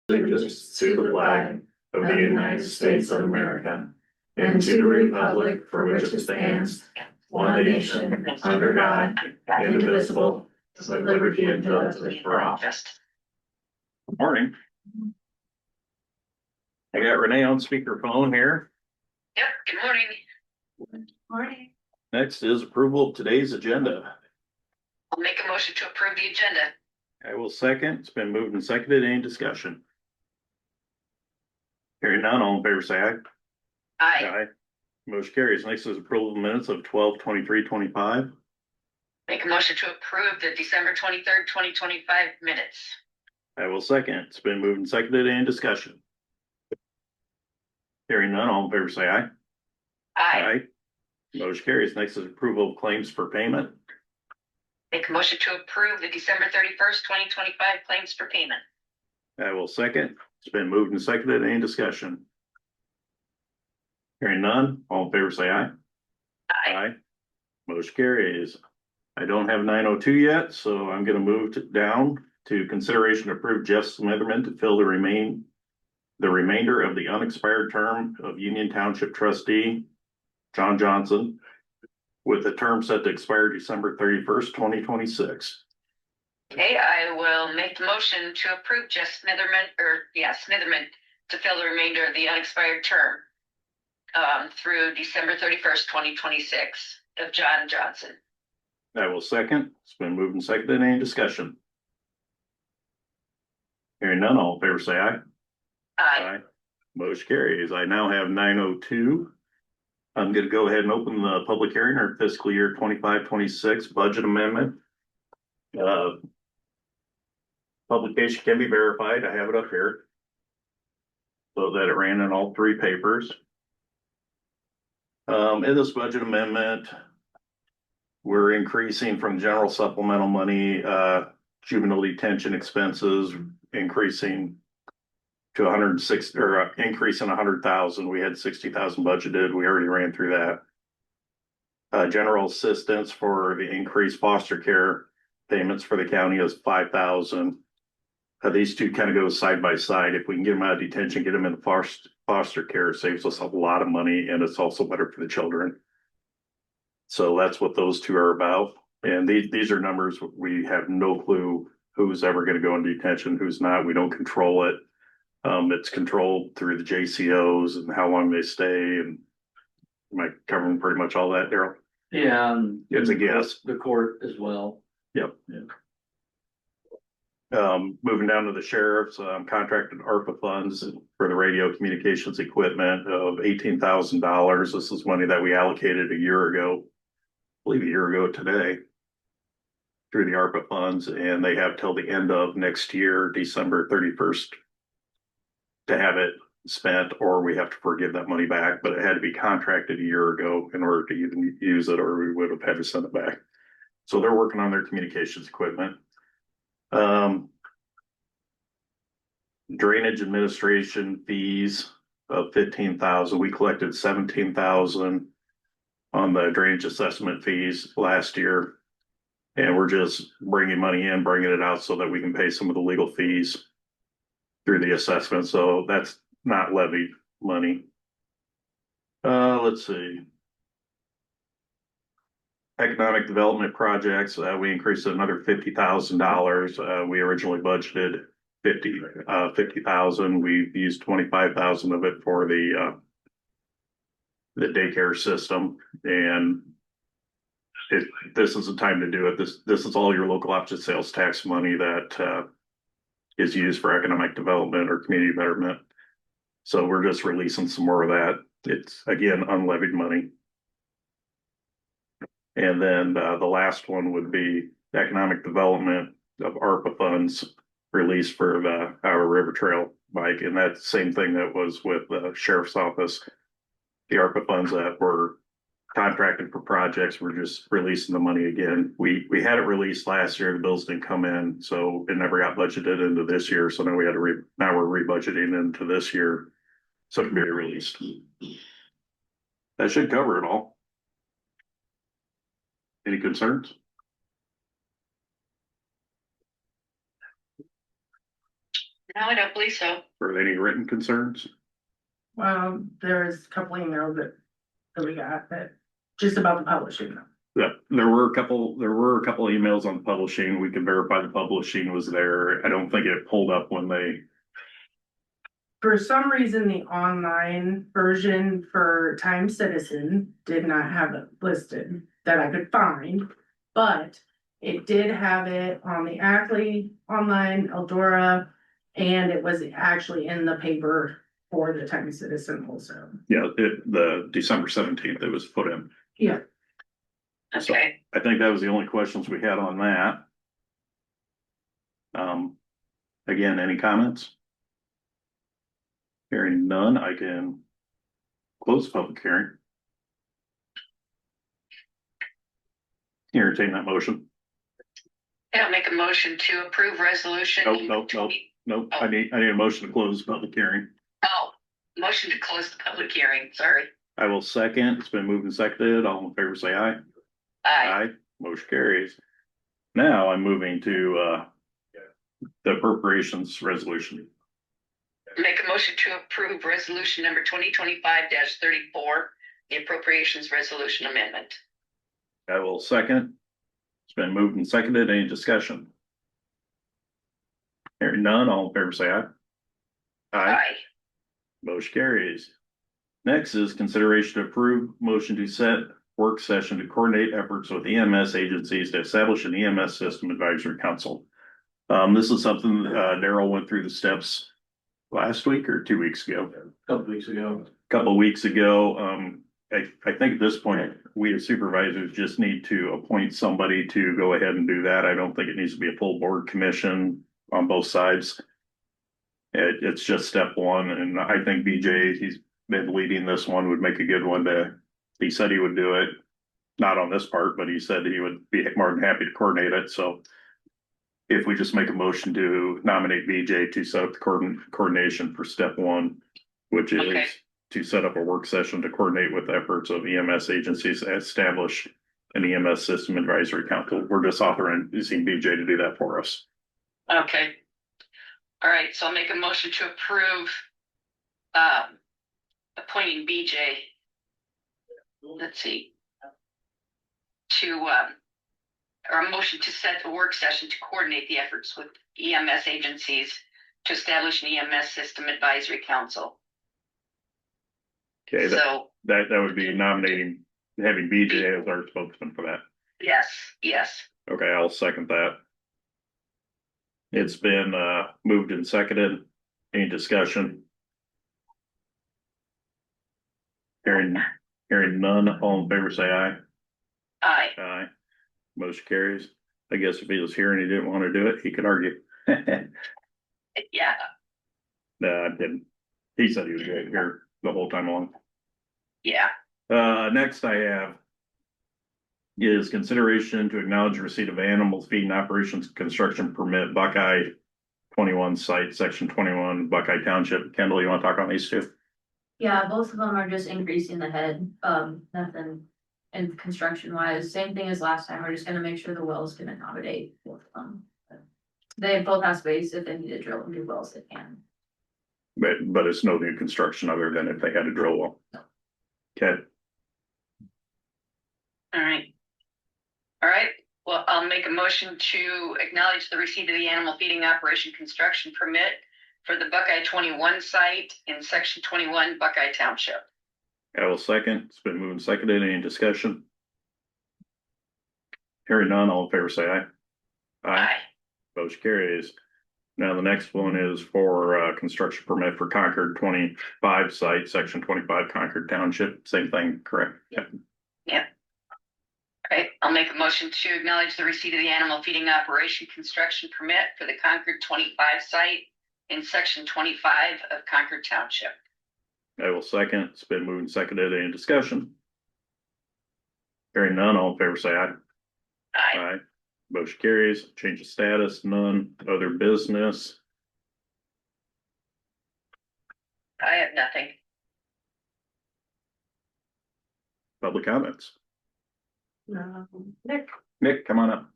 allegiance to the flag of the United States of America and to the republic for which it stands, one nation, under God, indivisible, with liberty and justice for all. Morning. I got Renee on speakerphone here. Yep, good morning. Morning. Next is approval of today's agenda. I'll make a motion to approve the agenda. I will second. It's been moved and seconded. Any discussion? Hearing none, all in favor say aye. Aye. Motion carries. Next is approval of minutes of 12/23/25. Make a motion to approve the December 23rd, 2025 minutes. I will second. It's been moved and seconded. Any discussion? Hearing none, all in favor say aye. Aye. Motion carries. Next is approval of claims for payment. Make a motion to approve the December 31st, 2025 claims for payment. I will second. It's been moved and seconded. Any discussion? Hearing none, all in favor say aye. Aye. Motion carries. I don't have 902 yet, so I'm gonna move down to consideration to approve Jeff Smitherman to fill the remainder of the unexpired term of Union Township trustee, John Johnson, with a term set to expire December 31st, 2026. Okay, I will make the motion to approve Jeff Smitherman to fill the remainder of the unexpired term through December 31st, 2026 of John Johnson. I will second. It's been moved and seconded. Any discussion? Hearing none, all in favor say aye. Aye. Motion carries. I now have 902. I'm gonna go ahead and open the public hearing or fiscal year 25-26 budget amendment. Publication can be verified. I have it up here. So that it ran in all three papers. In this budget amendment, we're increasing from general supplemental money, juvenile detention expenses, increasing to 106 or increasing 100,000. We had 60,000 budgeted. We already ran through that. General assistance for the increased foster care payments for the county is 5,000. These two kind of go side by side. If we can get them out of detention, get them into foster care, it saves us a lot of money, and it's also better for the children. So that's what those two are about. And these are numbers we have no clue who's ever going to go into detention, who's not. We don't control it. It's controlled through the JCOs and how long they stay. And am I covering pretty much all that, Daryl? Yeah. It's a guess. The court as well. Yep. Yeah. Moving down to the sheriff's, contracted ARPA funds for the radio communications equipment of $18,000. This is money that we allocated a year ago, I believe a year ago today, through the ARPA funds, and they have till the end of next year, December 31st, to have it spent, or we have to forgive that money back. But it had to be contracted a year ago in order to even use it, or we would have had to send it back. So they're working on their communications equipment. Drainage administration fees of 15,000. We collected 17,000 on the drainage assessment fees last year, and we're just bringing money in, bringing it out so that we can pay some of the legal fees through the assessment. So that's not levied money. Let's see. Economic development projects, we increased another $50,000. We originally budgeted 50,000. We've used 25,000 of it for the daycare system, and this is the time to do it. This is all your local option sales tax money that is used for economic development or community betterment. So we're just releasing some more of that. It's again unlevied money. And then the last one would be economic development of ARPA funds released for the Iowa River Trail bike. And that's the same thing that was with the sheriff's office. The ARPA funds that were contracted for projects, we're just releasing the money again. We had it released last year. The bills didn't come in, so it never got budgeted into this year. So now we had to now we're rebudgeting into this year, so it can be released. That should cover it all. Any concerns? No, I don't believe so. Are there any written concerns? There's a couple emails that we got that just about the publishing. Yeah, there were a couple emails on publishing. We could verify the publishing was there. I don't think it pulled up when they, For some reason, the online version for Time Citizen did not have it listed that I could find. But it did have it on the Ackley online, Eldora, and it was actually in the paper for the Time Citizen also. yeah, the December 17th, it was put in. Yeah. So- Okay, I think that was the only questions we had on that. Again, any comments? Hearing none, I can close the public hearing. Entertain that motion. I'll make a motion to approve resolution. Nope. Nope, I need a motion to close the public hearing. Oh, motion to close the public hearing, sorry. I will second. It's been moved and seconded. All in favor, say aye. Aye. Motion carries. Now I'm moving to the appropriations resolution. Make a motion to approve resolution number 2025-34, the appropriations resolution amendment. I will second. It's been moved and seconded. Any discussion? Hearing none, all in favor say aye. Aye. Motion carries. Next is consideration to approve motion to set work session to coordinate efforts with EMS agencies to establish an EMS system advisory council. This is something Daryl went through the steps last week or 2 weeks ago. Couple weeks ago. Couple of weeks ago. I think at this point, we as supervisors just need to appoint somebody to go ahead and do that. I don't think it needs to be a full board commission on both sides. It's just step one, and I think BJ, he's been leading this one, would make a good one he said he would do it. Not on this part, but he said he would be more than happy to coordinate it, so. If we just make a motion to nominate BJ to set up the coordination for step one, which is Okay. to set up a work session to coordinate with efforts of EMS agencies to establish an EMS system advisory council. We're just authorizing BJ to do that for us. Okay. All right, so I'll make a motion to approve appointing BJ. Let's see. Or a motion to set a work session to coordinate the efforts with EMS agencies to establish an EMS system advisory council. Okay, So, that would be nominating, having BJ as our spokesman for that. yes. Okay, I'll second that. It's been moved and seconded. Any discussion? Hearing none, all in favor say aye. Aye. Aye. Motion carries. I guess if he was here and he didn't want to do it, he could argue. Yeah. No, I didn't. He said he was here the whole time along. Yeah. Next I have is consideration to acknowledge receipt of animal feeding operations construction permit Buckeye 21 site, section 21, Buckeye Township. Kendall, you want to talk on these two? Yeah, both of them are just increasing the head, nothing in construction wise, same thing as last time, we're just gonna make sure the wells can accommodate both of them. They both have space, if they need to drill new wells, they can. But it's no new construction other than if they had a drill well. Okay, All right. Well, I'll make a motion to acknowledge the receipt of the animal feeding operation construction permit for the Buckeye 21 site in section 21 Buckeye Township. I will second. It's been moved and seconded. Any discussion? Hearing none, all in favor say aye. Aye. Motion carries. Now the next one is for construction permit for Concord 25 site, section 25 Concord Township. Same thing, correct? Yep. All right, I'll make a motion to acknowledge the receipt of the animal feeding operation construction permit for the Concord 25 site in section 25 of Concord Township. I will second. It's been moved and seconded. Any discussion? Hearing none, all in favor say aye. Aye. Motion carries. Change of status, none. Other business. I have nothing. Public comments. Nick. Nick, come on up.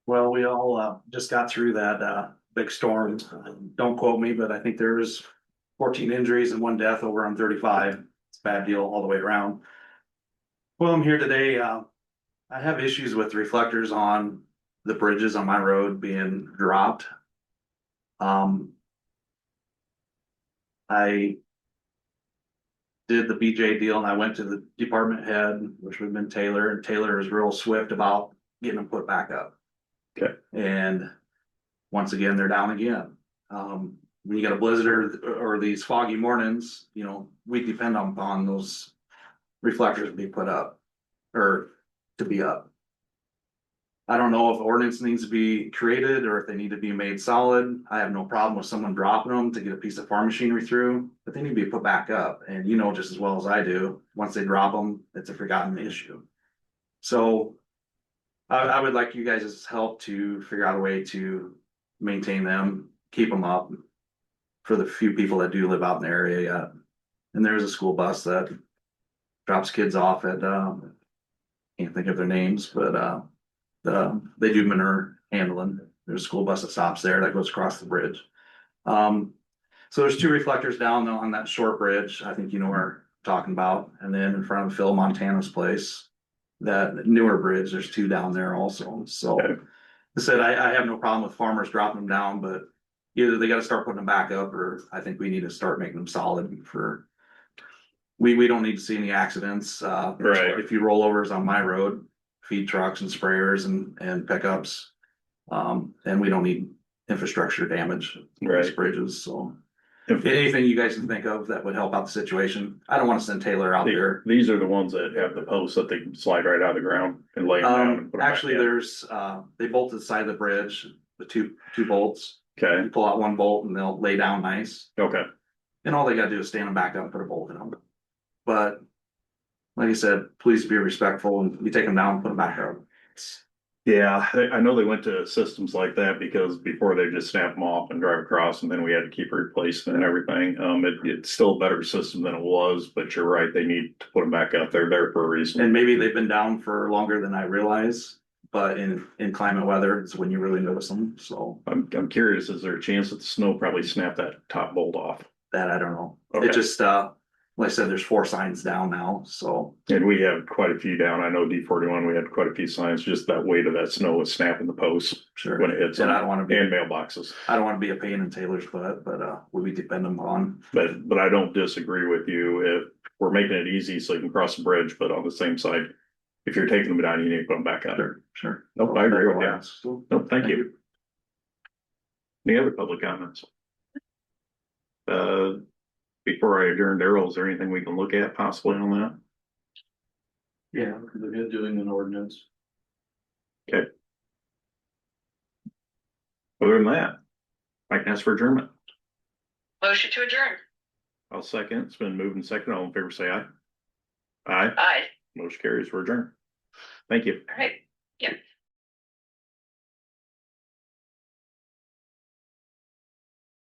Well, we all just got through that big storm. Don't quote me, but I think there's 14 injuries and 1 death over on 35. It's a bad deal all the way around. Well, I'm here today. I have issues with reflectors on the bridges on my road being dropped. I did the BJ deal and I went to the department head, which would have been Taylor, and Taylor is real swift about getting them put back up. Okay. And once again, they're down again. When you got a blizzard or these foggy mornings, you know, we depend on those reflectors to be put up or to be up. I don't know if ordinance needs to be created or if they need to be made solid. I have no problem with someone dropping them to get a piece of farm machinery through, but they need to be put back up. And you know just as well as I do, once they drop them, it's a forgotten issue. So I would like you guys' help to figure out a way to maintain them, keep them up for the few people that do live out in the area yet. And there's a school bus that drops kids off at, can't think of their names, but they do manure handling. There's a school bus that stops there that goes across the bridge. So there's 2 reflectors down on that short bridge. I think you know what I'm talking about. And then in front of Phil Montana's place, that newer bridge, there's 2 down there also. So Okay. I said, I have no problem with farmers dropping them down, but either they gotta start putting them back up, or I think we need to start making them solid for. We don't need to see any accidents. Right. If you roll overs on my road, feed trucks and sprayers and pickups. And we don't need infrastructure damage on these Right. bridges, so. If- Anything you guys can think of that would help out the situation. I don't wanna send Taylor out there. These are the ones that have the posts that they can slide right out of the ground and lay them down. And put them back Actually, in. there's, they bolted the side of the bridge, the two bolts. Okay, You pull out 1 bolt and they'll lay down nice. okay, And all they gotta do is stand them back up and put a bolt in them. But like I said, please be respectful and you take them down, put them back up. yeah, I know they went to systems like that because before they just snap them off and drive across, and then we had to keep replacing and everything. It's still a better system than it was, but you're right, they need to put them back up. They're there for a reason. And maybe they've been down for longer than I realize, but in climate weather, it's when you really notice them, so I'm curious, is there a chance that the snow probably snapped that top bolt off? that I don't know. Okay. It just, like I said, there's 4 signs down now, so. And we have quite a few down. I know D41, we had quite a few signs, just that weight of that snow was snapping the posts Sure. when it hits And them, I don't wanna be, and mailboxes. I don't wanna be a pain in Taylor's butt, but, we depend them on. But I don't disagree with you if we're making it easy so you can cross the bridge, but on the same side, if you're taking them down, you need to put them back up. Sure. Nope, I agree with you. So, Nope, thank you. Any other public comments? Before I adjourn, Daryl, is there anything we can look at possibly on that? Yeah, they're doing an ordinance. Other than that, I can ask for adjournment. Motion to adjourn. I'll second. It's been moved and seconded. All in favor, say aye. Aye. Aye. Motion carries. We're adjourned. Thank you. All right. Yep.